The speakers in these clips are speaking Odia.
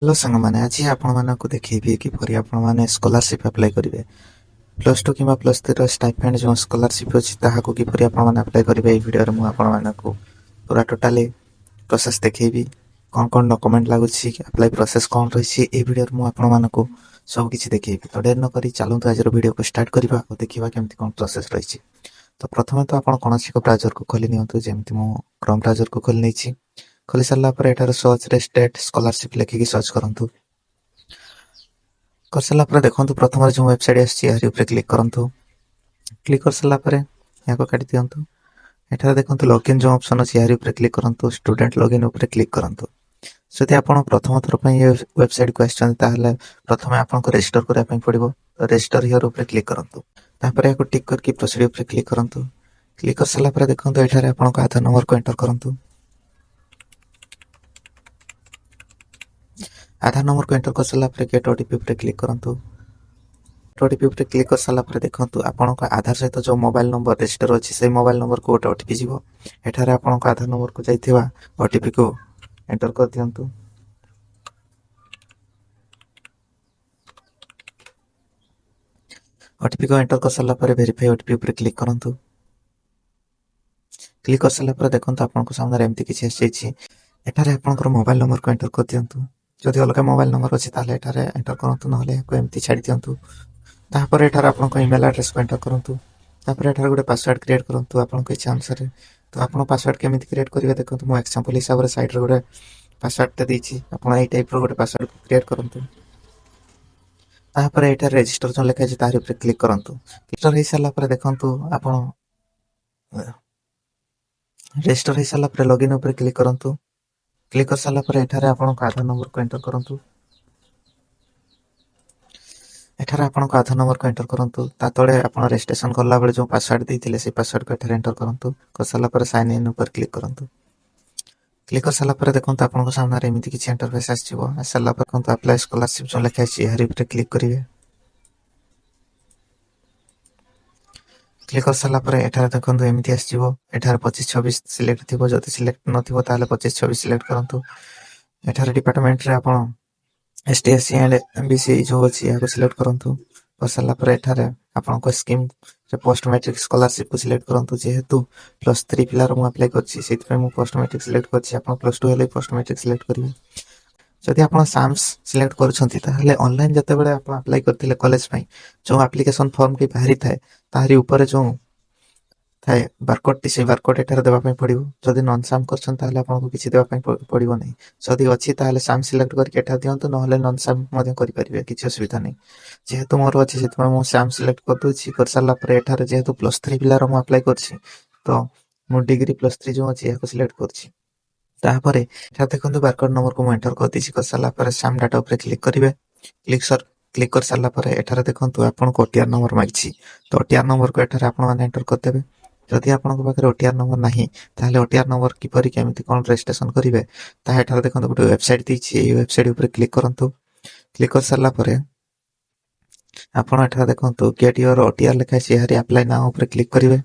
हेलो ସାଙ୍ଗମାନେ ଆଜି ଆପଣମାନଙ୍କୁ ଦେଖେଇବି କିପରି ଆପଣମାନେ ସ୍କଲାରସିପ୍ ଆପ୍ଲାଏ କରିବେ। ପ୍ଲସ୍ ଟୁ କିମ୍ବା ପ୍ଲସ୍ ଥ୍ରୀର ଷ୍ଟାଇପେଣ୍ଡ ଯେଉଁ ସ୍କଲାରସିପ୍ ଅଛି ତାହାକୁ କିପରି ଆପଣମାନେ ଆପ୍ଲାଏ କରିବେ। ଏହି ଭିଡ଼ିଓରେ ମୁଁ ଆପଣମାନଙ୍କୁ ପୁରା ଟୋଟାଲି ପ୍ରୋସେସ୍ ଦେଖେଇବି। କ'ଣ କ'ଣ ଡକୁମେଣ୍ଟ ଲାଗୁଛି, ଆପ୍ଲାଏ ପ୍ରୋସେସ୍ କ'ଣ ରହିଛି, ଏହି ଭିଡ଼ିଓରେ ମୁଁ ଆପଣମାନଙ୍କୁ ସବୁକିଛି ଦେଖେଇବି। ତ ଡେରି ନକରି ଚାଲନ୍ତୁ ଆଜିର ଭିଡ଼ିଓକୁ ଷ୍ଟାର୍ଟ କରିବା ଓ ଦେଖିବା କେମିତି କ'ଣ ପ୍ରୋସେସ୍ ରହିଛି। ତ ପ୍ରଥମେ ତ ଆପଣ କୌଣସି ଏକ ବ୍ରାଉଜରକୁ ଖୋଲି ନିଅନ୍ତୁ, ଯେମିତି ମୁଁ କ୍ରୋମ୍ ବ୍ରାଉଜରକୁ ଖୋଲି ନେଇଛି। ଖୋଲି ସାରିଲା ପରେ ଏଠାରେ ସର୍ଚ୍ଚରେ ଷ୍ଟେଟ୍ ସ୍କଲାରସିପ୍ ଲେଖିକି ସର୍ଚ୍ଚ କରନ୍ତୁ। କରିସାରିଲା ପରେ ଦେଖନ୍ତୁ ପ୍ରଥମରେ ଯେଉଁ ୱେବସାଇଟ୍ ଆସିଛି ଏହାରି ଉପରେ କ୍ଲିକ୍ କରନ୍ତୁ। କ୍ଲିକ୍ କରିସାରିଲା ପରେ ଏହାକୁ କାଟି ଦିଅନ୍ତୁ। ଏଠାରେ ଦେଖନ୍ତୁ ଲଗ୍ଇନ୍ ଯେଉଁ ଅପସନ୍ ଅଛି ଏହାରି ଉପରେ କ୍ଲିକ୍ କରନ୍ତୁ। ଷ୍ଟୁଡେଣ୍ଟ ଲଗ୍ଇନ୍ ଉପରେ କ୍ଲିକ୍ କରନ୍ତୁ। ଯଦି ଆପଣ ପ୍ରଥମ ଥର ପାଇଁ ଏ ୱେବସାଇଟ୍କୁ ଆସିଛନ୍ତି ତାହେଲେ ପ୍ରଥମେ ଆପଣଙ୍କୁ ରେଜିଷ୍ଟର କରିବା ପାଇଁ ପଡ଼ିବ। ତ ରେଜିଷ୍ଟର ହିଅର୍ ଉପରେ କ୍ଲିକ୍ କରନ୍ତୁ। ତାପରେ ଏହାକୁ ଟିକ୍ କରିକି ପ୍ରୋସିଡ୍ ଉପରେ କ୍ଲିକ୍ କରନ୍ତୁ। କ୍ଲିକ୍ କରିସାରିଲା ପରେ ଦେଖନ୍ତୁ ଏଠାରେ ଆପଣଙ୍କ ଆଧାର ନମ୍ବରକୁ ଏଣ୍ଟର କରନ୍ତୁ। ଆଧାର ନମ୍ବରକୁ ଏଣ୍ଟର କରିସାରିଲା ପରେ ଗେଟ୍ ଓଟିପି ଉପରେ କ୍ଲିକ୍ କରନ୍ତୁ। ଓଟିପି ଉପରେ କ୍ଲିକ୍ କରିସାରିଲା ପରେ ଦେଖନ୍ତୁ ଆପଣଙ୍କ ଆଧାର ସହିତ ଯେଉଁ ମୋବାଇଲ ନମ୍ବର ରେଜିଷ୍ଟର ଅଛି ସେହି ମୋବାଇଲ ନମ୍ବରକୁ ଗୋଟେ ଓଟିପି ଯିବ। ଏଠାରେ ଆପଣଙ୍କ ଆଧାର ନମ୍ବରକୁ ଯାଇଥିବା ଓଟିପିକୁ ଏଣ୍ଟର କରିଦିଅନ୍ତୁ। ଓଟିପିକୁ ଏଣ୍ଟର କରିସାରିଲା ପରେ ଭେରିଫାଇ ଓଟିପି ଉପରେ କ୍ଲିକ୍ କରନ୍ତୁ। କ୍ଲିକ୍ କରିସାରିଲା ପରେ ଦେଖନ୍ତୁ ଆପଣଙ୍କ ସାମ୍ନାରେ ଏମିତି କିଛି ଆସିଯାଇଛି। ଏଠାରେ ଆପଣଙ୍କର ମୋବାଇଲ ନମ୍ବରକୁ ଏଣ୍ଟର କରିଦିଅନ୍ତୁ। ଯଦି ଅଲଗା ମୋବାଇଲ ନମ୍ବର ଅଛି ତାହେଲେ ଏଠାରେ ଏଣ୍ଟର କରନ୍ତୁ, ନହେଲେ ଏହାକୁ ଏମିତି ଛାଡ଼ି ଦିଅନ୍ତୁ। ତାପରେ ଏଠାରେ ଆପଣଙ୍କ ଇମେଲ୍ ଆଡ୍ରେସକୁ ଏଣ୍ଟର କରନ୍ତୁ। ତାପରେ ଏଠାରେ ଗୋଟେ ପାସୱାର୍ଡ଼ କ୍ରିଏଟ୍ କରନ୍ତୁ ଆପଣଙ୍କ ଇଚ୍ଛା ଅନୁସାରେ। ତ ଆପଣ ପାସୱାର୍ଡ଼ କେମିତି କ୍ରିଏଟ୍ କରିବେ ଦେଖନ୍ତୁ, ମୁଁ ଏକ୍ସାମ୍ପଲ୍ ହିସାବରେ ସାଇଡ଼୍ରେ ଗୋଟେ ପାସୱାର୍ଡ଼ଟେ ଦେଇଛି। ଆପଣ ଏଇ ଟାଇପ୍ର ଗୋଟେ ପାସୱାର୍ଡ଼ କ୍ରିଏଟ୍ କରନ୍ତୁ। ତାପରେ ଏଠାରେ ରେଜିଷ୍ଟର ଯେଉଁ ଲେଖା ଅଛି ତାରି ଉପରେ କ୍ଲିକ୍ କରନ୍ତୁ। ରେଜିଷ୍ଟର ହେଇସାରିଲା ପରେ ଦେଖନ୍ତୁ ଆପଣ ରେଜିଷ୍ଟର ହେଇସାରିଲା ପରେ ଲଗ୍ଇନ୍ ଉପରେ କ୍ଲିକ୍ କରନ୍ତୁ। କ୍ଲିକ୍ କରିସାରିଲା ପରେ ଏଠାରେ ଆପଣଙ୍କ ଆଧାର ନମ୍ବରକୁ ଏଣ୍ଟର କରନ୍ତୁ। ଏଠାରେ ଆପଣଙ୍କ ଆଧାର ନମ୍ବରକୁ ଏଣ୍ଟର କରନ୍ତୁ। ତା ତଳେ ଆପଣ ରେଜିଷ୍ଟ୍ରେସନ କଲାବେଳେ ଯେଉଁ ପାସୱାର୍ଡ଼ ଦେଇଥିଲେ ସେହି ପାସୱାର୍ଡ଼କୁ ଏଠାରେ ଏଣ୍ଟର କରନ୍ତୁ। କରିସାରିଲା ପରେ ସାଇନ୍ ଇନ୍ ଉପରେ କ୍ଲିକ୍ କରନ୍ତୁ। କ୍ଲିକ୍ କରିସାରିଲା ପରେ ଦେଖନ୍ତୁ ଆପଣଙ୍କ ସାମ୍ନାରେ ଏମିତି କିଛି ଇଣ୍ଟରଫେସ୍ ଆସିଯିବ। ଆସିସାରିଲା ପରେ ଦେଖନ୍ତୁ ଆପ୍ଲାଏ ସ୍କଲାରସିପ୍ ଯେଉଁ ଲେଖା ଅଛି ଏହାରି ଉପରେ କ୍ଲିକ୍ କରିବେ। କ୍ଲିକ୍ କରିସାରିଲା ପରେ ଏଠାରେ ଦେଖନ୍ତୁ ଏମିତି ଆସିଯିବ। ଏଠାରେ 25-26 ସିଲେକ୍ଟ ଥିବ, ଯଦି ସିଲେକ୍ଟ ନଥିବ ତାହେଲେ 25-26 ସିଲେକ୍ଟ କରନ୍ତୁ। ଏଠାରେ ଡିପାର୍ଟମେଣ୍ଟରେ ଆପଣ ST SC ଆଣ୍ଡ MBC ଯେଉଁ ଅଛି ଏହାକୁ ସିଲେକ୍ଟ କରନ୍ତୁ। କରିସାରିଲା ପରେ ଏଠାରେ ଆପଣଙ୍କ ସ୍କିମ୍ରେ ପୋଷ୍ଟ ମ୍ୟାଟ୍ରିକ୍ ସ୍କଲାରସିପ୍କୁ ସିଲେକ୍ଟ କରନ୍ତୁ। ଯେହେତୁ +3 ପିଲାର ମୁଁ ଆପ୍ଲାଏ କରିଛି ସେଥିପାଇଁ ମୁଁ ପୋଷ୍ଟ ମ୍ୟାଟ୍ରିକ୍ ସିଲେକ୍ଟ କରିଛି। ଆପଣ +2 ହେଲେ ପୋଷ୍ଟ ମ୍ୟାଟ୍ରିକ୍ ସିଲେକ୍ଟ କରିବେ। ଯଦି ଆପଣ ସାମ୍ସ ସିଲେକ୍ଟ କରୁଛନ୍ତି ତାହେଲେ ଅନଲାଇନ୍ ଯେତେବେଳେ ଆପଣ ଆପ୍ଲାଏ କରିଥିଲେ କଲେଜ ପାଇଁ ଯେଉଁ ଆପ୍ଲିକେସନ ଫର୍ମଟି ବାହାରିଥାଏ ତାହାରି ଉପରେ ଯେଉଁ ଥାଏ ବାରକୋଡ୍ଟି, ସେହି ବାରକୋଡ୍ ଏଠାରେ ଦେବା ପାଇଁ ପଡ଼ିବ। ଯଦି ନନ୍ ସାମ୍ କରୁଛନ୍ତି ତାହେଲେ ଆପଣଙ୍କୁ କିଛି ଦେବା ପାଇଁ ପଡ଼ିବ ନାହିଁ। ଯଦି ଅଛି ତାହେଲେ ସାମ୍ ସିଲେକ୍ଟ କରିକି ଏଠାରେ ଦିଅନ୍ତୁ, ନହେଲେ ନନ୍ ସାମ୍ ମଧ୍ୟ କରିପାରିବେ, କିଛି ଅସୁବିଧା ନାହିଁ। ଯେହେତୁ ମୋର ଅଛି ସେଥିପାଇଁ ମୁଁ ସାମ୍ ସିଲେକ୍ଟ କରିଦେଉଛି। କରିସାରିଲା ପରେ ଏଠାରେ ଯେହେତୁ +3 ପିଲାର ମୁଁ ଆପ୍ଲାଏ କରିଛି ତ ମୁଁ ଡିଗ୍ରୀ +3 ଯେଉଁ ଅଛି ଏହାକୁ ସିଲେକ୍ଟ କରୁଛି। ତାପରେ ଏଠାରେ ଦେଖନ୍ତୁ ବାରକୋଡ୍ ନମ୍ବରକୁ ମୁଁ ଏଣ୍ଟର କରିଦେଇଛି। କରିସାରିଲା ପରେ ସାମ୍ ଡାଟା ଉପରେ କ୍ଲିକ୍ କରିବେ। କ୍ଲିକ୍ କରିସାରିଲା ପରେ ଏଠାରେ ଦେଖନ୍ତୁ ଆପଣଙ୍କୁ OTR ନମ୍ବର ମାଗିଛି। ତ OTR ନମ୍ବରକୁ ଏଠାରେ ଆପଣମାନେ ଏଣ୍ଟର କରିଦେବେ। ଯଦି ଆପଣଙ୍କ ପାଖରେ OTR ନମ୍ବର ନାହିଁ ତାହେଲେ OTR ନମ୍ବର କିପରି କେମିତି କ'ଣ ରେଜିଷ୍ଟ୍ରେସନ କରିବେ ତାହା ଏଠାରେ ଦେଖନ୍ତୁ ଗୋଟେ ୱେବସାଇଟ୍ ଦେଇଛି। ଏହି ୱେବସାଇଟ୍ ଉପରେ କ୍ଲିକ୍ କରନ୍ତୁ। କ୍ଲିକ୍ କରିସାରିଲା ପରେ ଆପଣ ଏଠାରେ ଦେଖନ୍ତୁ ଗେଟ୍ ୟୁଅର OTR ଲେଖା ଅଛି, ଏହାରି ଆପ୍ଲାଏ ନାଓ ଉପରେ କ୍ଲିକ୍ କରିବେ।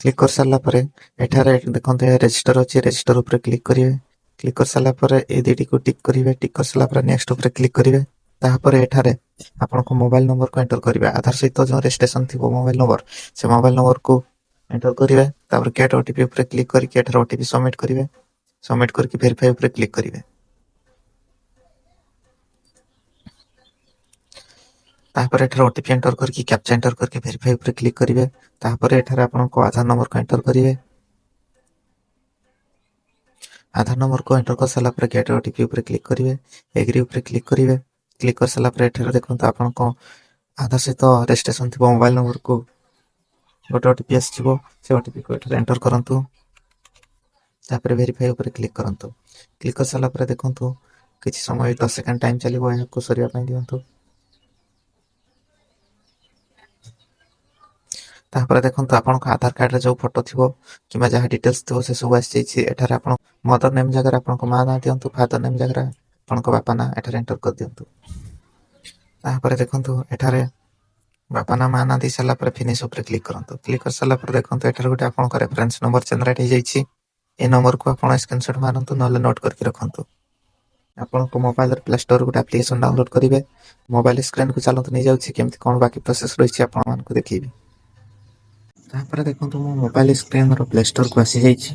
କ୍ଲିକ୍ କରିସାରିଲା ପରେ ଏଠାରେ ଦେଖନ୍ତୁ ରେଜିଷ୍ଟର ଅଛି, ରେଜିଷ୍ଟର ଉପରେ କ୍ଲିକ୍ କରିବେ। କ୍ଲିକ୍ କରିସାରିଲା ପରେ ଏ ଦୁଇଟିକୁ ଟିକ୍ କରିବେ। ଟିକ୍ କରିସାରିଲା ପରେ ନେକ୍ସଟ ଉପରେ କ୍ଲିକ୍ କରିବେ। ତାପରେ ଏଠାରେ ଆପଣଙ୍କ ମୋବାଇଲ ନମ୍ବରକୁ ଏଣ୍ଟର କରିବେ। ଆଧାର ସହିତ ଯେଉଁ ରେଜିଷ୍ଟ୍ରେସନ ଥିବ ମୋବାଇଲ ନମ୍ବର, ସେ ମୋବାଇଲ ନମ୍ବରକୁ ଏଣ୍ଟର କରିବେ। ତାପରେ ଗେଟ୍ OTP ଉପରେ କ୍ଲିକ୍ କରିକି ଏଠାରେ OTP ସବମିଟ୍ କରିବେ। ସବମିଟ୍ କରିକି ଭେରିଫାଇ ଉପରେ କ୍ଲିକ୍ କରିବେ। ତାପରେ ଏଠାରେ OTP ଏଣ୍ଟର କରିକି କ୍ୟାପଚା ଏଣ୍ଟର କରିକି ଭେରିଫାଇ ଉପରେ କ୍ଲିକ୍ କରିବେ। ତାପରେ ଏଠାରେ ଆପଣଙ୍କ ଆଧାର ନମ୍ବରକୁ ଏଣ୍ଟର କରିବେ। ଆଧାର ନମ୍ବରକୁ ଏଣ୍ଟର କରିସାରିଲା ପରେ ଗେଟ୍ OTP ଉପରେ କ୍ଲିକ୍ କରିବେ। ଏଗ୍ରି ଉପରେ କ୍ଲିକ୍ କରିବେ। କ୍ଲିକ୍ କରିସାରିଲା ପରେ ଏଠାରେ ଦେଖନ୍ତୁ ଆପଣଙ୍କ ଆଧାର ସହିତ ରେଜିଷ୍ଟ୍ରେସନ ଥିବ ମୋବାଇଲ ନମ୍ବରକୁ ଗୋଟେ OTP ଆସିଯିବ। ସେ OTPକୁ ଏଠାରେ ଏଣ୍ଟର କରନ୍ତୁ। ତାପରେ ଭେରିଫାଇ ଉପରେ କ୍ଲିକ୍ କରନ୍ତୁ। କ୍ଲିକ୍ କରିସାରିଲା ପରେ ଦେଖନ୍ତୁ କିଛି ସମୟ 10 ସେକେଣ୍ଡ ଟାଇମ୍ ଚାଲିବ, ଏହାକୁ ସରିବା ପାଇଁ ଦିଅନ୍ତୁ। ତାପରେ ଦେଖନ୍ତୁ ଆପଣଙ୍କ ଆଧାର କାର୍ଡ଼ରେ ଯେଉଁ ଫଟୋ ଥିବ କିମ୍ବା ଯାହା ଡିଟେଲ୍ସ ଥିବ ସେସବୁ ଆସିଯାଇଛି। ଏଠାରେ ଆପଣ ମଦର ନେମ୍ ଜାଗାରେ ଆପଣଙ୍କ ମା ନାଁ ଦିଅନ୍ତୁ, ଫାଦର ନେମ୍ ଜାଗାରେ ଆପଣଙ୍କ ବାପା ନାଁ ଏଠାରେ ଏଣ୍ଟର କରିଦିଅନ୍ତୁ। ତାପରେ ଦେଖନ୍ତୁ ଏଠାରେ ବାପା ନାଁ ମା ନାଁ ଦେଇ ସାରିଲା ପରେ ଫିନିଶ ଉପରେ କ୍ଲିକ୍ କରନ୍ତୁ। କ୍ଲିକ୍ କରିସାରିଲା ପରେ ଦେଖନ୍ତୁ ଏଠାରେ ଗୋଟେ ଆପଣଙ୍କ ରେଫରେନ୍ସ ନମ୍ବର ଜେନେରେଟ୍ ହେଇଯାଇଛି। ଏ ନମ୍ବରକୁ ଆପଣ ସ୍କ୍ରିନଶଟ୍ ମାରନ୍ତୁ, ନହେଲେ ନୋଟ୍ କରିକି ରଖନ୍ତୁ। ଆପଣଙ୍କ ମୋବାଇଲରେ ପ୍ଲେ ଷ୍ଟୋର ଗୋଟେ ଆପ୍ଲିକେସନ୍ ଡାଉନଲୋଡ୍ କରିବେ। ମୋବାଇଲ ସ୍କ୍ରିନ୍କୁ ଚାଲନ୍ତୁ ନେଇଯାଉଛି, କେମିତି କ'ଣ ବାକି ପ୍ରୋସେସ୍ ରହିଛି ଆପଣମାନଙ୍କୁ ଦେଖେଇବି। ତାପରେ ଦେଖନ୍ତୁ ମୁଁ ମୋବାଇଲ ସ୍କ୍ରିନ୍ର ପ୍ଲେ ଷ୍ଟୋରକୁ ଆସିଯାଇଛି।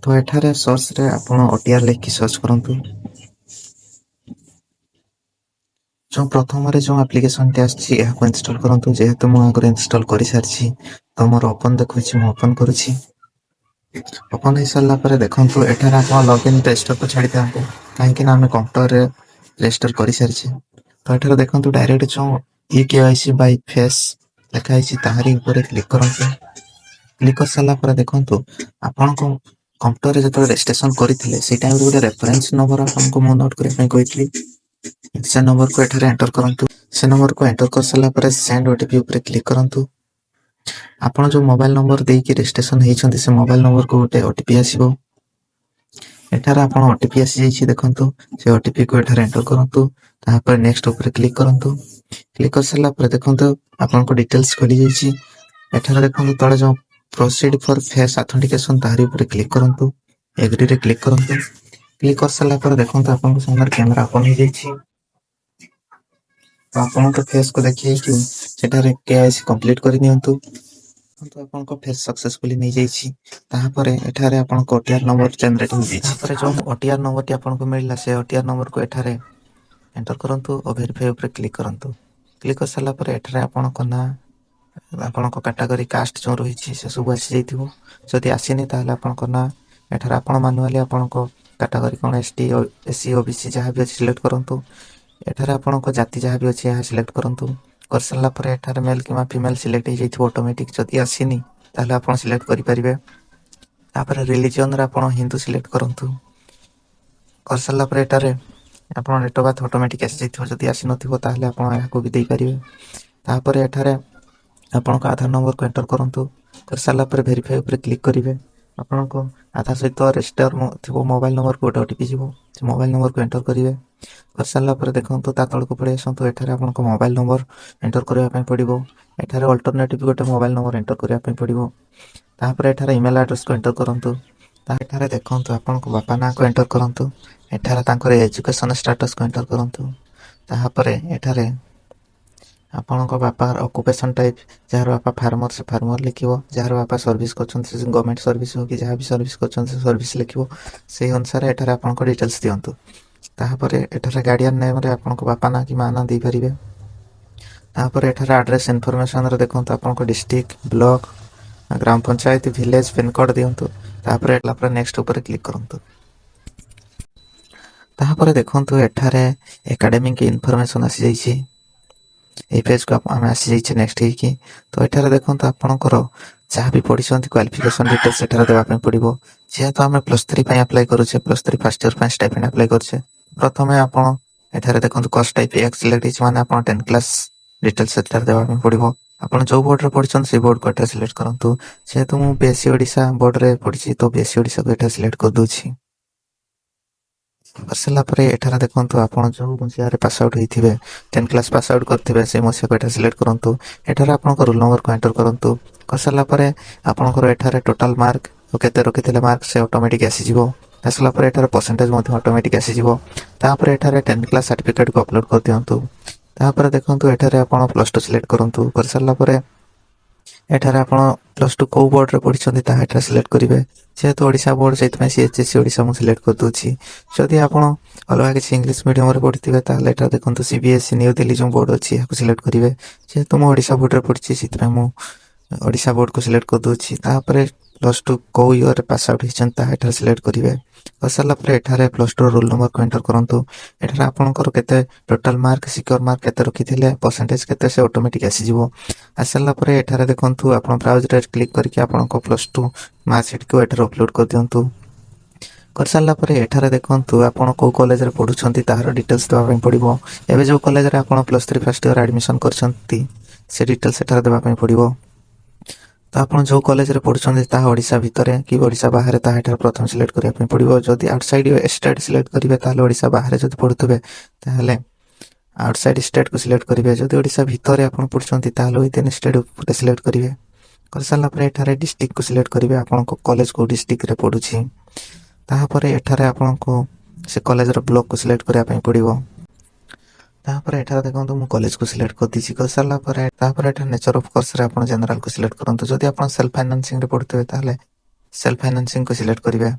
ତ ଏଠାରେ ସର୍ଚ୍ଚରେ ଆପଣ OTR ଲେଖି ସର୍ଚ୍ଚ କରନ୍ତୁ। ଯେଉଁ ପ୍ରଥମରେ ଯେଉଁ ଆପ୍ଲିକେସନଟି ଆସିଛି ଏହାକୁ ଇନଷ୍ଟଲ କରନ୍ତୁ। ଯେହେତୁ ମୁଁ ଆଗରୁ ଇନଷ୍ଟଲ କରିସାରିଛି ତ ମୋର ଓପନ୍ ଦେଖୁଛି, ମୁଁ ଓପନ୍ କରୁଛି। ଓପନ୍ ହେଇସାରିଲା ପରେ ଦେଖନ୍ତୁ ଏଠାରେ ଆପଣ ଲଗ୍ଇନ୍ ପ୍ଲେ ଷ୍ଟୋରକୁ ଛାଡ଼ି ଦିଅନ୍ତୁ, କାହିଁକିନା ଆମେ କମ୍ପ୍ୟୁଟରରେ ପ୍ଲେ ଷ୍ଟୋର କରିସାରିଛେ। ତ ଏଠାରେ ଦେଖନ୍ତୁ ଡାଇରେକ୍ଟ ଯେଉଁ eKYC ବାଇ ଫେସ୍ ଲେଖା ହେଇଛି ତାହାରି ଉପରେ କ୍ଲିକ୍ କରନ୍ତୁ। କ୍ଲିକ୍ କରିସାରିଲା ପରେ ଦେଖନ୍ତୁ ଆପଣଙ୍କ କମ୍ପ୍ୟୁଟରରେ ଯେତେବେଳେ ରେଜିଷ୍ଟ୍ରେସନ କରିଥିଲେ ସେଇ ଟାଇମରେ ଗୋଟେ ରେଫରେନ୍ସ ନମ୍ବର ଆପଣଙ୍କୁ ମୁଁ ନୋଟ୍ କରିବା ପାଇଁ କହିଥିଲି। ସେ ନମ୍ବରକୁ ଏଠାରେ ଏଣ୍ଟର କରନ୍ତୁ। ସେ ନମ୍ବରକୁ ଏଣ୍ଟର କରିସାରିଲା ପରେ ସେଣ୍ଡ OTP ଉପରେ କ୍ଲିକ୍ କରନ୍ତୁ। ଆପଣ ଯେଉଁ ମୋବାଇଲ ନମ୍ବର ଦେଇକି ରେଜିଷ୍ଟ୍ରେସନ ହେଇଛନ୍ତି ସେ ମୋବାଇଲ ନମ୍ବରକୁ ଗୋଟେ OTP ଆସିବ। ଏଠାରେ ଆପଣ OTP ଆସିଯାଇଛି ଦେଖନ୍ତୁ। ସେ OTPକୁ ଏଠାରେ ଏଣ୍ଟର କରନ୍ତୁ। ତାପରେ ନେକ୍ସଟ ଉପରେ କ୍ଲିକ୍ କରନ୍ତୁ। କ୍ଲିକ୍ କରିସାରିଲା ପରେ ଦେଖନ୍ତୁ ଆପଣଙ୍କ ଡିଟେଲ୍ସ ଖୋଲିଯାଇଛି। ଏଠାରେ ଦେଖନ୍ତୁ ତଳେ ଯେଉଁ ପ୍ରୋସିଡ୍ ଫର୍ ଫେସ୍ ଅଥେଣ୍ଟିକେସନ ତାହାରି ଉପରେ କ୍ଲିକ୍ କରନ୍ତୁ। ଏଗ୍ରିରେ କ୍ଲିକ୍ କରନ୍ତୁ। କ୍ଲିକ୍ କରିସାରିଲା ପରେ ଦେଖନ୍ତୁ ଆପଣଙ୍କ ସାମ୍ନାରେ କ୍ୟାମେରା ଓପନ୍ ହେଇଯାଇଛି। ତ ଆପଣଙ୍କ ଫେସ୍କୁ ଦେଖେଇକି ସେଠାରେ KYC କମ୍ପ୍ଲିଟ୍ କରିନିଅନ୍ତୁ। ଆପଣଙ୍କ ଫେସ୍ ସକ୍ସେସଫୁଲି ନେଇଯାଇଛି। ତାପରେ ଏଠାରେ ଆପଣଙ୍କ OTR ନମ୍ବର ଜେନେରେଟ୍ ହୋଇଯାଇଛି। ତାପରେ ଯେଉଁ OTR ନମ୍ବରଟି ଆପଣଙ୍କୁ ମିଳିଲା ସେ OTR ନମ୍ବରକୁ ଏଠାରେ ଏଣ୍ଟର କରନ୍ତୁ ଓ ଭେରିଫାଇ ଉପରେ କ୍ଲିକ୍ କରନ୍ତୁ। କ୍ଲିକ୍ କରିସାରିଲା ପରେ ଏଠାରେ ଆପଣଙ୍କ ନାଁ, ଆପଣଙ୍କ କାଟାଗୋରୀ କାଷ୍ଟ ଯେଉଁ ରହିଛି ସେସବୁ ଆସିଯାଇଥିବ। ଯଦି ଆସିନି ତାହେଲେ ଆପଣଙ୍କ ନାଁ, ଏଠାରେ ଆପଣ ମାନୁଆଲି ଆପଣଙ୍କ କାଟାଗୋରୀ କ'ଣ ST, SC, OBC ଯାହା ବି ଅଛି ସିଲେକ୍ଟ କରନ୍ତୁ। ଏଠାରେ ଆପଣଙ୍କ ଜାତି ଯାହା ବି ଅଛି ଏହା ସିଲେକ୍ଟ କରନ୍ତୁ। କରିସାରିଲା ପରେ ଏଠାରେ ମେଲ୍ କିମ୍ବା ଫିମେଲ୍ ସିଲେକ୍ଟ ହେଇଯାଇଥିବ ଅଟୋମେଟିକ୍। ଯଦି ଆସିନି ତାହେଲେ ଆପଣ ସିଲେକ୍ଟ କରିପାରିବେ। ତାପରେ ରିଲିଜିଅନରେ ଆପଣ ହିନ୍ଦୁ ସିଲେକ୍ଟ କରନ୍ତୁ। କରିସାରିଲା ପରେ ଏଠାରେ ଆପଣ ଡେଟ୍ ଅଫ୍ ବାର୍ଥ ଅଟୋମେଟିକ୍ ଆସିଯାଇଥିବ। ଯଦି ଆସିନଥିବ ତାହେଲେ ଆପଣ ଏହାକୁ ବି ଦେଇପାରିବେ। ତାପରେ ଏଠାରେ ଆପଣଙ୍କ ଆଧାର ନମ୍ବରକୁ ଏଣ୍ଟର କରନ୍ତୁ। କରିସାରିଲା ପରେ ଭେରିଫାଇ ଉପରେ କ୍ଲିକ୍ କରିବେ। ଆପଣଙ୍କ ଆଧାର ସହିତ ରେଜିଷ୍ଟର ଥିବ ମୋବାଇଲ ନମ୍ବରକୁ ଗୋଟେ OTP ଯିବ। ସେ ମୋବାଇଲ ନମ୍ବରକୁ ଏଣ୍ଟର କରିବେ। କରିସାରିଲା ପରେ ଦେଖନ୍ତୁ ତା ତଳକୁ ପଳେଇ ଆସନ୍ତୁ। ଏଠାରେ ଆପଣଙ୍କ ମୋବାଇଲ ନମ୍ବର ଏଣ୍ଟର କରିବା ପାଇଁ ପଡ଼ିବ। ଏଠାରେ ଅଲ୍ଟରନେଟିଭ୍ ଗୋଟେ ମୋବାଇଲ ନମ୍ବର ଏଣ୍ଟର କରିବା ପାଇଁ ପଡ଼ିବ। ତାପରେ ଏଠାରେ ଇମେଲ ଆଡ୍ରେସକୁ ଏଣ୍ଟର କରନ୍ତୁ। ଏଠାରେ ଦେଖନ୍ତୁ ଆପଣଙ୍କ ବାପା ନାଁକୁ ଏଣ୍ଟର କରନ୍ତୁ। ଏଠାରେ ତାଙ୍କର ଏଜୁକେସନ ଷ୍ଟାଟସକୁ ଏଣ୍ଟର କରନ୍ତୁ। ତାପରେ ଏଠାରେ ଆପଣଙ୍କ ବାପାର ଅକୁପେସନ ଟାଇପ୍, ଯାହାର ବାପା ଫାର୍ମର ସେ ଫାର୍ମର ଲେଖିବ। ଯାହାର ବାପା ସର୍ଭିସ କରୁଛନ୍ତି ସେ ଗଭର୍ଣ୍ଣମେଣ୍ଟ ସର୍ଭିସ ହଉ କି ଯାହା ବି ସର୍ଭିସ କରୁଛନ୍ତି ସେ ସର୍ଭିସ ଲେଖିବ। ସେହି ଅନୁସାରେ ଏଠାରେ ଆପଣଙ୍କ ଡିଟେଲ୍ସ ଦିଅନ୍ତୁ। ତାପରେ ଏଠାରେ ଗାର୍ଡିଆନ ନେମ୍ରେ ଆପଣଙ୍କ ବାପା ନାଁ କି ମା ନାଁ ଦେଇପାରିବେ। ତାପରେ ଏଠାରେ ଆଡ୍ରେସ ଇନଫର୍ମେସନରେ ଦେଖନ୍ତୁ ଆପଣଙ୍କ ଡିଷ୍ଟ୍ରିକ୍ଟ, ବ୍ଲକ, ଗ୍ରାମ ପଞ୍ଚାୟତ, ଭିଲେଜ, ପିନକୋଡ ଦିଅନ୍ତୁ। ତାପରେ ନେକ୍ସଟ ଉପରେ କ୍ଲିକ୍ କରନ୍ତୁ। ତାପରେ ଦେଖନ୍ତୁ ଏଠାରେ ଏକାଡେମିକ ଇନଫର୍ମେସନ ଆସିଯାଇଛି। এই পেଜକୁ ଆମେ ଆସିଯାଇଛେ ନେକ୍ସଟ ହେଇକି। ତ ଏଠାରେ ଦେଖନ୍ତୁ ଆପଣଙ୍କର ଯାହା ବି ପଢ଼ିଛନ୍ତି କ୍ୱାଲିଫିକେସନ ଡିଟେଲ୍ସ ଏଠାରେ ଦେବା ପାଇଁ ପଡ଼ିବ। ଯେହେତୁ ଆମେ +3 ପାଇଁ ଆପ୍ଲାଏ କରୁଛେ, +3 ଫାର୍ଷ୍ଟ ଇୟର ପାଇଁ ଷ୍ଟାଇପେଣ୍ଡ ଆପ୍ଲାଏ କରୁଛେ, ପ୍ରଥମେ ଆପଣ ଏଠାରେ ଦେଖନ୍ତୁ କୋର୍ସ ଟାଇପ୍ ସିଲେକ୍ଟ ହେଇଛି ମାନେ ଆପଣ 10 କ୍ଲାସ ଡିଟେଲ୍ସ ଏଠାରେ ଦେବା ପାଇଁ ପଡ଼ିବ। ଆପଣ ଯେଉଁ ବୋର୍ଡରେ ପଢ଼ିଛନ୍ତି ସେଇ ବୋର୍ଡକୁ ଏଠାରେ ସିଲେକ୍ଟ କରନ୍ତୁ। ଯେହେତୁ ମୁଁ BSc ଓଡ଼ିଶା ବୋର୍ଡରେ ପଢ଼ିଛି ତ BSc ଓଡ଼ିଶାକୁ ଏଠାରେ ସିଲେକ୍ଟ କରିଦେଉଛି। କରିସାରିଲା ପରେ ଏଠାରେ ଦେଖନ୍ତୁ ଆପଣ ଯେଉଁ ମସିହାରେ ପାସ୍ ଆଉଟ୍ ହେଇଥିବେ, 10 କ୍ଲାସ ପାସ୍ ଆଉଟ୍ କରିଥିବେ ସେଇ ମସିହାକୁ ଏଠାରେ ସିଲେକ୍ଟ କରନ୍ତୁ। ଏଠାରେ ଆପଣଙ୍କ ରୋଲ ନମ୍ବରକୁ ଏଣ୍ଟର କରନ୍ତୁ। କରିସାରିଲା ପରେ ଆପଣଙ୍କର ଏଠାରେ ଟୋଟାଲ ମାର୍କ କେତେ ରଖିଥିଲେ ମାର୍କ ସେ ଅଟୋମେଟିକ୍ ଆସିଯିବ। ଆସିଲା ପରେ ଏଠାରେ ପରସେଣ୍ଟେଜ ମଧ୍ୟ ଅଟୋମେଟିକ୍ ଆସିଯିବ। ତାପରେ ଏଠାରେ 10th କ୍ଲାସ ସାର୍ଟିଫିକେଟକୁ ଅପଲୋଡ଼ କରିଦିଅନ୍ତୁ। ତାପରେ ଦେଖନ୍ତୁ ଏଠାରେ ଆପଣ +2 ସିଲେକ୍ଟ କରନ୍ତୁ। କରିସାରିଲା ପରେ ଏଠାରେ ଆପଣ +2 କେଉଁ ବୋର୍ଡରେ ପଢ଼ିଛନ୍ତି ତାହା ଏଠାରେ ସିଲେକ୍ଟ କରିବେ। ଯେହେତୁ ଓଡ଼ିଶା ବୋର୍ଡ ସେଇଥିପାଇଁ CHSC ଓଡ଼ିଶା ମୁଁ ସିଲେକ୍ଟ କରିଦେଉଛି। ଯଦି ଆପଣ ଅଲଗା କିଛି ଇଂଲିଶ ମିଡ଼ିୟମରେ ପଢ଼ିଥିବେ ତାହେଲେ ଏଠାରେ ଦେଖନ୍ତୁ CBSE ନ୍ୟୁ ଦିଲ୍ଲୀ ଯେଉଁ ବୋର୍ଡ ଅଛି ଏହାକୁ ସିଲେକ୍ଟ କରିବେ। ଯେହେତୁ ମୁଁ ଓଡ଼ିଶା ବୋର୍ଡରେ ପଢ଼ିଛି ସେଥିପାଇଁ ମୁଁ ଓଡ଼ିଶା ବୋର୍ଡକୁ ସିଲେକ୍ଟ କରିଦେଉଛି। ତାପରେ +2 କେଉଁ ଇୟରରେ ପାସ୍ ଆଉଟ୍ ହେଇଛନ୍ତି ତାହା ଏଠାରେ ସିଲେକ୍ଟ କରିବେ। କରିସାରିଲା ପରେ ଏଠାରେ +2 ରୋଲ ନମ୍ବରକୁ ଏଣ୍ଟର କରନ୍ତୁ। ଏଠାରେ ଆପଣଙ୍କର କେତେ ଟୋଟାଲ ମାର୍କ, ସିକ୍ୟୁର ମାର୍କ କେତେ ରଖିଥିଲେ, ପରସେଣ୍ଟେଜ କେତେ ସେ ଅଟୋମେଟିକ୍ ଆସିଯିବ। ଆସିସାରିଲା ପରେ ଏଠାରେ ଦେଖନ୍ତୁ ଆପଣ ବ୍ରାଉଜରେ କ୍ଲିକ୍ କରିକି ଆପଣଙ୍କ +2 ମାର୍କସିଟ୍କୁ ଏଠାରେ ଅପଲୋଡ଼ କରିଦିଅନ୍ତୁ। କରିସାରିଲା ପରେ ଏଠାରେ ଦେଖନ୍ତୁ ଆପଣ କେଉଁ କଲେଜରେ ପଢ଼ୁଛନ୍ତି ତାହାର ଡିଟେଲ୍ସ ଦେବା ପାଇଁ ପଡ଼ିବ। ଏବେ ଯେଉଁ କଲେଜରେ ଆପଣ +3 ଫାର୍ଷ୍ଟ ଇୟର ଆଡ଼ମିସନ୍ କରିଛନ୍ତି ସେ ଡିଟେଲ୍ସ ଏଠାରେ ଦେବା ପାଇଁ ପଡ଼ିବ। ତ ଆପଣ ଯେଉଁ କଲେଜରେ ପଢ଼ୁଛନ୍ତି ତାହା ଓଡ଼ିଶା ଭିତରେ କି ଓଡ଼ିଶା ବାହାରେ ତାହା ଏଠାରେ ପ୍ରଥମେ ସିଲେକ୍ଟ କରିବା ପାଇଁ ପଡ଼ିବ। ଯଦି ଆଉଟସାଇଡ୍ ଷ୍ଟେଟ୍ ସିଲେକ୍ଟ କରିବେ ତାହେଲେ ଓଡ଼ିଶା ବାହାରେ ଯଦି ପଢ଼ୁଥିବେ ତାହେଲେ ଆଉଟସାଇଡ୍ ଷ୍ଟେଟ୍କୁ ସିଲେକ୍ଟ କରିବେ। ଯଦି ଓଡ଼ିଶା ଭିତରେ ଆପଣ ପଢ଼ୁଛନ୍ତି ତାହେଲେ ୱିଦିନ୍ ଷ୍ଟେଟ୍ ଉପରେ ସିଲେକ୍ଟ କରିବେ। କରିସାରିଲା ପରେ ଏଠାରେ ଡିଷ୍ଟ୍ରିକ୍ଟକୁ ସିଲେକ୍ଟ କରିବେ ଆପଣଙ୍କ କଲେଜ କେଉଁ ଡିଷ୍ଟ୍ରିକ୍ଟରେ ପଢ଼ୁଛି। ତାପରେ ଏଠାରେ ଆପଣଙ୍କୁ से कॉलेज ब्लॉक को सिलेक्ट करने पड़ो। तापर एठार देखो मु कॉलेज को सिलेक्ट कर दीची कर सारा पर एठार नेचर ऑफ कोर्स रे आपण जनरल को सिलेक्ट करंतु जदि आपण सेल्फ फाइनेंसिंग रे पढुतबे ताले सेल्फ फाइनेंसिंग को सिलेक्ट करिवे।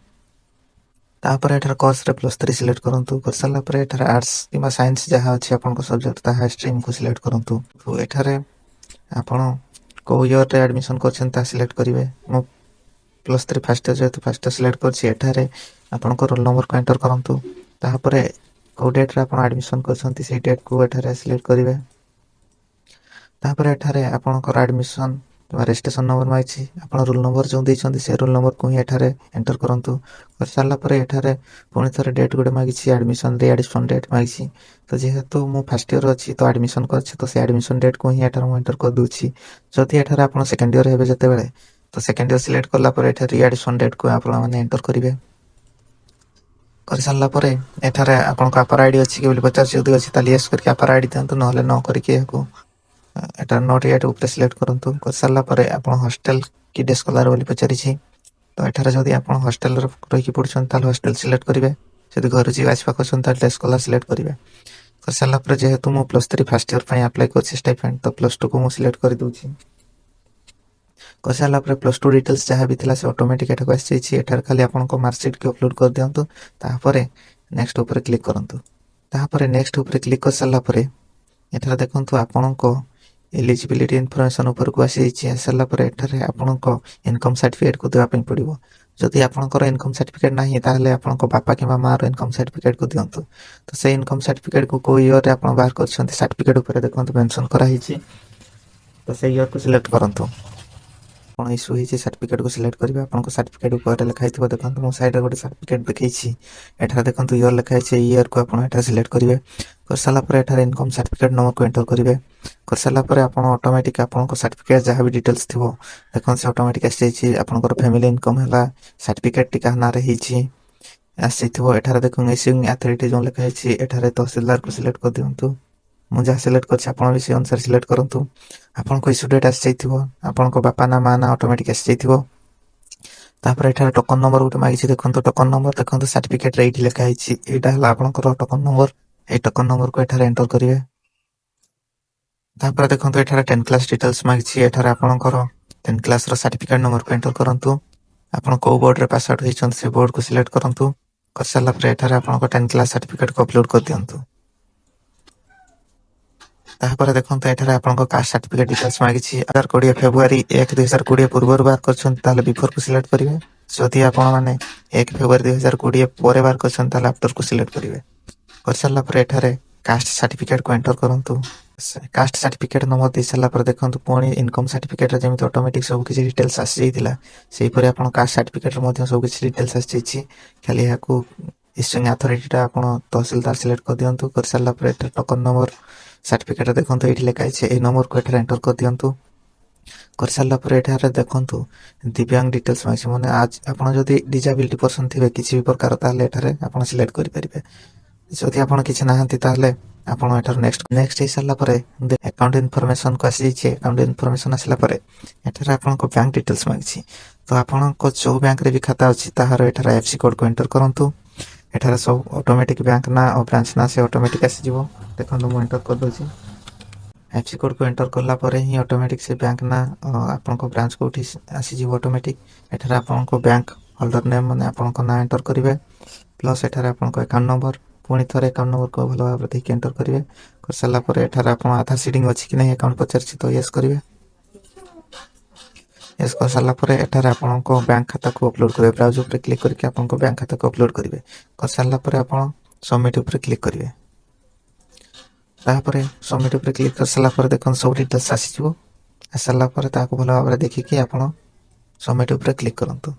तापर एठार कोर्स रे +3 सिलेक्ट करंतु कर सारा पर एठार आर्ट्स किबा साइंस जहा अछि आपण को सब्जेक्ट ताहा स्ट्रीम को सिलेक्ट करंतु। तो एठारे आपण को ईयर रे एडमिशन करछन ता सिलेक्ट करिवे। मु +3 फर्स्ट ईयर जेतु फर्स्ट सिलेक्ट करछि एठारे आपण को रोल नंबर को एंटर करंतु। तापर को डेट रे आपण एडमिशन करछंती से डेट को एठारे सिलेक्ट करिवे। तापर एठारे आपण को एडमिशन रजिस्ट्रेशन नंबर माइछि आपण रोल नंबर जो दैछंती से रोल नंबर को ही एठारे एंटर करंतु। कर साला पर एठारे पुनी थरे डेट गुडे मागिछि एडमिशन डे एडमिशन डेट मागिछि। तो जेहेतु मु फर्स्ट ईयर अछि तो एडमिशन करछि तो से एडमिशन डेट को ही एठारे मु एंटर कर दूछि। जदि एठारे आपण सेकंड ईयर हेबे जते बेले तो सेकंड ईयर सिलेक्ट करला पर एठारे एडमिशन डेट को आपण माने एंटर करिवे। कर साला पर एठारे आपण का अपर आईडी अछि कि बोली 50 जदि अछि ताली यस करके अपर आईडी दंतु नहले न करके को एटा नोट येट ऊपर सिलेक्ट करंतु। कर साला पर आपण हॉस्टल की डे स्कॉलर बोली पचारि छी तो एठारे जदि आपण हॉस्टल रे रहि की पढछन ताल हॉस्टल सिलेक्ट करिवे। जदि घर जी आसपा करछन ताल डे स्कॉलर सिलेक्ट करिवे। कर साला पर जेहेतु मु +3 फर्स्ट ईयर पय अप्लाई करछि स्टाइपेंड तो +2 को मु सिलेक्ट कर दूछि। कर साला पर +2 डिटेल्स जहा भी थिला से ऑटोमेटिक एटा को आसी छी। एठार खाली आपण को मार्कशीट के अपलोड कर दियंतु तापर नेक्स्ट ऊपर क्लिक करंतु। तापर नेक्स्ट ऊपर क्लिक कर साला पर एठार देखंतु आपण को एलिजिबिलिटी इन्फॉर्मेशन ऊपर को आसी छी। साला पर एठारे आपण को इनकम सर्टिफिकेट को देबा पय पड़िबो। जदि आपण को इनकम सर्टिफिकेट नाही ताले आपण को बापा किबा मां रो इनकम सर्टिफिकेट को दियंतु। तो से इनकम सर्टिफिकेट को कोई ईयर रे आपण बाहर करछंती सर्टिफिकेट ऊपर देखंतु मेंशन करा हिची तो से ईयर को सिलेक्ट करंतु। आपण इशू हिची सर्टिफिकेट को सिलेक्ट करिवे। आपण को सर्टिफिकेट ऊपर लिखाई थिबो देखंतु मो साइड रे गोटे सर्टिफिकेट देखै छी। एठा देखंतु ईयर लिखाई छी ईयर को आपण एठा सिलेक्ट करिवे। कर साला पर एठा इनकम सर्टिफिकेट नंबर को एंटर करिवे। कर साला पर आपण ऑटोमेटिक आपण को सर्टिफिकेट जहा भी डिटेल्स थिबो देखन से ऑटोमेटिक आसी छी। आपण को फैमिली इनकम हला सर्टिफिकेट टिका ना रे हिची आसी थिबो। एठा देखन इशूइंग अथॉरिटी जो लिखाई छी एठा तहसीलदार को सिलेक्ट कर दियंतु। मु जहा सिलेक्ट करछि आपण भी से अनुसार सिलेक्ट करंतु। आपण को इशू डेट आसी जाइथिबो आपण को बापा ना मां ना ऑटोमेटिक आसी जाइथिबो। तापर एठा टोकन नंबर उठे मागिछि देखंतु टोकन नंबर देखंतु सर्टिफिकेट रे इठी लिखा हिची एटा हला आपण को token number. A token number को एठा एंटर करिवे। तापर देखंतु एठा 10 क्लास डिटेल्स मागिछि एठा आपण को 10 क्लास रो सर्टिफिकेट नंबर को एंटर करंतु। आपण को बोर्ड रे पास आउट हिचन से बोर्ड को सिलेक्ट करंतु। कर साला पर एठा आपण को 10 क्लास सर्टिफिकेट को अपलोड कर दियंतु। तापर देखंतु एठारे आपण को कास्ट सर्टिफिकेट डिटेल्स मागिछि 2020 फेब्रुआरी 1 2020 पूर्व बार करछन ताले बिफोर को सिलेक्ट करिवे। जदि आपण माने 1 फेब्रुआरी 2020 परे बार करछन ताले आफ्टर को सिलेक्ट करिवे। कर साला पर एठारे कास्ट सर्टिफिकेट को एंटर करंतु। कास्ट सर्टिफिकेट नंबर दे साला पर देखंतु पुणी इनकम सर्टिफिकेट रे जेमिति ऑटोमेटिक सब किछि डिटेल्स आसी जाइतिला सेही परे आपण कास्ट सर्टिफिकेट रे मध्ये सब किछि डिटेल्स आसी जाइछि। खाली याकू इशूइंग अथॉरिटी टा आपण तहसीलदार सिलेक्ट कर दियंतु। कर साला पर एटा टोकन नंबर सर्टिफिकेट देखंतु एठी लिखाइ छै ए नंबर को एठा एंटर कर दियंतु। कर साला पर एठा देखंतु दिव्यांग डिटेल्स माइछि माने आज आपण जदि डिसेबिलिटी पर्सन थिबे किछि भी प्रकार ताले एठा आपण सिलेक्ट करि परिबे। जदि आपण किछि नाहंती ताले आपण एठा नेक्स्ट हे साला पर अकाउंट इन्फॉर्मेशन को आसी छै। अकाउंट इन्फॉर्मेशन आसला पर एठा आपण को बैंक डिटेल्स माइछि तो आपण को जो बैंक रे भी खाता अछि ताहार एठा एफसी कोड को एंटर करंतु। एठार सब ऑटोमेटिक बैंक ना और ब्रांच ना से ऑटोमेटिक आसी जिवो। देखंतु मु एंटर कर दोछि एफसी कोड को एंटर करला पर ही ऑटोमेटिक से बैंक ना आपन को ब्रांच को उठी आसी जिवो ऑटोमेटिक। एठार आपन को बैंक होल्डर नेम माने आपन को ना एंटर करिवे प्लस एठार आपन को अकाउंट नंबर पुणी थरे अकाउंट नंबर को भलो भाबरे देखि एंटर करिवे। कर साला पर एठार आपन आधार सीडिंग अछि कि नै अकाउंट पचरछि तो यस करिवे। यस कर साला पर एठार आपन को बैंक खाता को अपलोड करिवे। ब्राउज़र पे क्लिक करके आपन को बैंक खाता को अपलोड करिवे। कर साला पर आपन सबमिट ऊपर क्लिक करिवे। तापर सबमिट ऊपर क्लिक कर साला पर देखन सब डिटेल्स आसी जिवो। आसला पर ताको भलो भाबरे देखि कि आपन सबमिट ऊपर क्लिक करंतु।